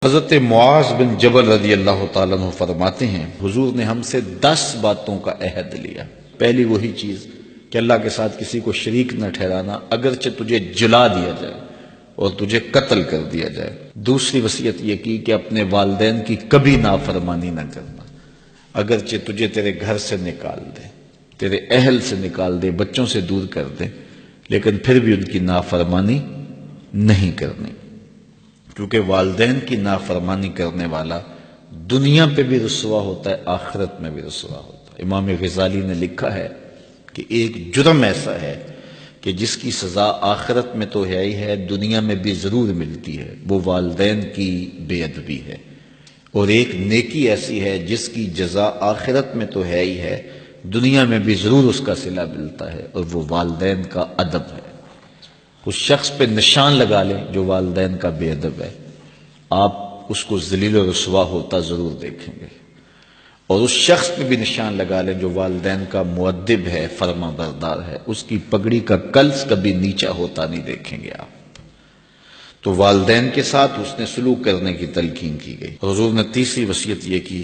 حضرت معاذ بن جبل رضی اللہ تعالیٰ عنہ فرماتے ہیں حضور نے ہم سے 10 باتوں کا عہد لیا۔ پہلی وہی چیز کہ اللہ کے ساتھ کسی کو شریک نہ ٹھہرانا، اگرچہ تجھے جلا دیا جائے اور تجھے قتل کر دیا جائے۔ دوسری وصیت یہ کی کہ اپنے والدین کی کبھی نافرمانی نہ کرنا، اگرچہ تجھے تیرے گھر سے نکال دے، تیرے اہل سے نکال دے، بچوں سے دور کر دے، لیکن پھر بھی ان کی نافرمانی نہیں کرنی، کیونکہ والدین کی نافرمانی کرنے والا دنیا پہ بھی رسوا ہوتا ہے، آخرت میں بھی رسوا ہوتا ہے۔ امام غزالی نے لکھا ہے کہ ایک جرم ایسا ہے کہ جس کی سزا آخرت میں تو ہے ہی ہے، دنیا میں بھی ضرور ملتی ہے، وہ والدین کی بے ادبی ہے، اور ایک نیکی ایسی ہے جس کی جزا آخرت میں تو ہے ہی ہے، دنیا میں بھی ضرور اس کا صلہ ملتا ہے، اور وہ والدین کا ادب ہے۔ اس شخص پہ نشان لگا لیں جو والدین کا بے ادب ہے، آپ اس کو ذلیل و رسوا ہوتا ضرور دیکھیں گے، اور اس شخص پہ بھی نشان لگا لیں جو والدین کا مؤدب ہے، فرما بردار ہے، اس کی پگڑی کا کلس کبھی نیچا ہوتا نہیں دیکھیں گے آپ۔ تو والدین کے ساتھ حسن سلوک کرنے کی تلقین کی گئی۔ حضور نے تیسری وصیت یہ کی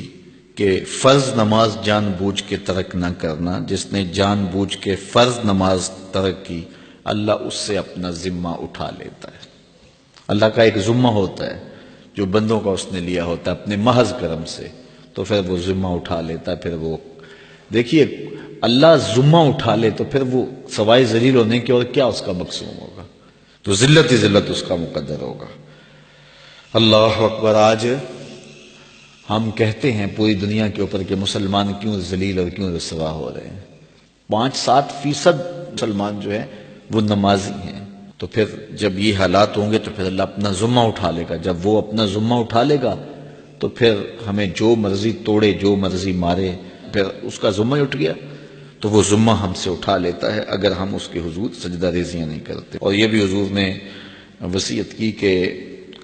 کہ فرض نماز جان بوجھ کے ترک نہ کرنا، جس نے جان بوجھ کے فرض نماز ترک کی اللہ اس سے اپنا ذمہ اٹھا لیتا ہے۔ اللہ کا ایک ذمہ ہوتا ہے جو بندوں کا اس نے لیا ہوتا ہے اپنے محض کرم سے، تو پھر وہ ذمہ اٹھا لیتا ہے۔ پھر وہ دیکھیے اللہ ذمہ اٹھا لے تو پھر وہ سوائے ذلیل ہونے کے اور کیا اس کا مقصوم ہوگا، تو ذلت ہی ذلت اس کا مقدر ہوگا۔ اللہ اکبر۔ آج ہم کہتے ہیں پوری دنیا کے اوپر کہ مسلمان کیوں ذلیل اور کیوں رسوا ہو رہے ہیں، 5-7% مسلمان جو ہیں وہ نمازی ہیں، تو پھر جب یہ حالات ہوں گے تو پھر اللہ اپنا ذمہ اٹھا لے گا۔ جب وہ اپنا ذمہ اٹھا لے گا تو پھر ہمیں جو مرضی توڑے، جو مرضی مارے، پھر اس کا ذمہ ہی اٹھ گیا، تو وہ ذمہ ہم سے اٹھا لیتا ہے اگر ہم اس کے حضور سجدہ ریزیاں نہیں کرتے۔ اور یہ بھی حضور نے وصیت کی کہ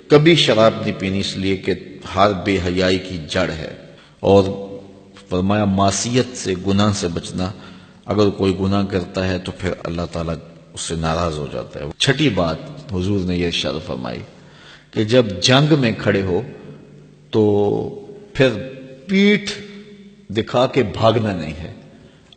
کبھی شراب نہیں پینی، اس لیے کہ ہر بے حیائی کی جڑ ہے، اور فرمایا معصیت سے، گناہ سے بچنا، اگر کوئی گناہ کرتا ہے تو پھر اللہ تعالیٰ اس سے ناراض ہو جاتا ہے۔ چھٹی بات حضور نے یہ ارشاد فرمائی کہ جب جنگ میں کھڑے ہو تو پھر پیٹھ دکھا کے بھاگنا نہیں ہے،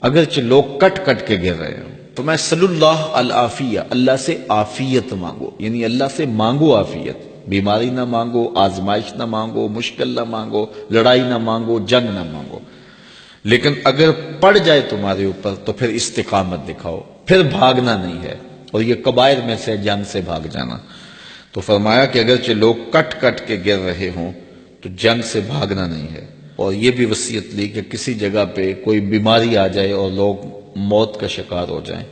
اگرچہ لوگ کٹ کٹ کے گر رہے ہوں تو میں صلی اللہ العافیہ، اللہ سے عافیت مانگو، یعنی اللہ سے مانگو عافیت، بیماری نہ مانگو، آزمائش نہ مانگو، مشکل نہ مانگو، لڑائی نہ مانگو، جنگ نہ مانگو، لیکن اگر پڑ جائے تمہارے اوپر تو پھر استقامت دکھاؤ، پھر بھاگنا نہیں ہے، اور یہ کبائر میں سے جنگ سے بھاگ جانا۔ تو فرمایا کہ اگرچہ لوگ کٹ کٹ کے گر رہے ہوں تو جنگ سے بھاگنا نہیں ہے، اور یہ بھی وصیت لی کہ کسی جگہ پہ کوئی بیماری آ جائے اور لوگ موت کا شکار ہو جائیں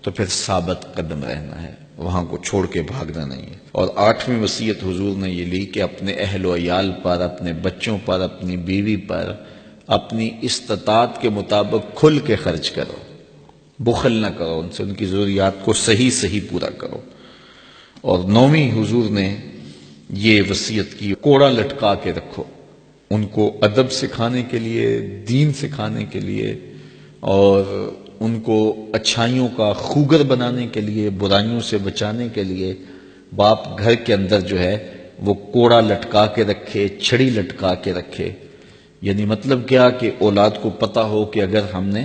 تو پھر ثابت قدم رہنا ہے، وہاں کو چھوڑ کے بھاگنا نہیں ہے۔ اور 8ویں وصیت حضور نے یہ لی کہ اپنے اہل و عیال پر، اپنے بچوں پر، اپنی بیوی پر اپنی استطاعت کے مطابق کھل کے خرچ کرو، بخل نہ کرو، ان سے ان کی ضروریات کو صحیح صحیح پورا کرو۔ اور 9ویں حضور نے یہ وصیت کی کوڑا لٹکا کے رکھو، ان کو ادب سکھانے کے لیے، دین سکھانے کے لیے، اور ان کو اچھائیوں کا خوگر بنانے کے لیے، برائیوں سے بچانے کے لیے باپ گھر کے اندر جو ہے وہ کوڑا لٹکا کے رکھے، چھڑی لٹکا کے رکھے۔ یعنی مطلب کیا کہ اولاد کو پتہ ہو کہ اگر ہم نے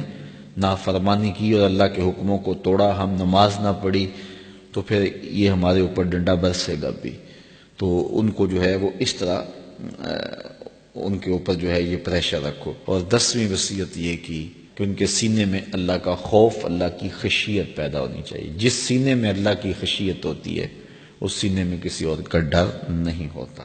نافرمانی کی اور اللہ کے حکموں کو توڑا، ہم نماز نہ پڑھی، تو پھر یہ ہمارے اوپر ڈنڈا برسے گا بھی۔ تو ان کو جو ہے وہ اس طرح ان کے اوپر جو ہے یہ پریشر رکھو۔ اور 10ویں وصیت یہ کی کہ ان کے سینے میں اللہ کا خوف، اللہ کی خشیت پیدا ہونی چاہیے۔ جس سینے میں اللہ کی خشیت ہوتی ہے اس سینے میں کسی اور کا ڈر نہیں ہوتا۔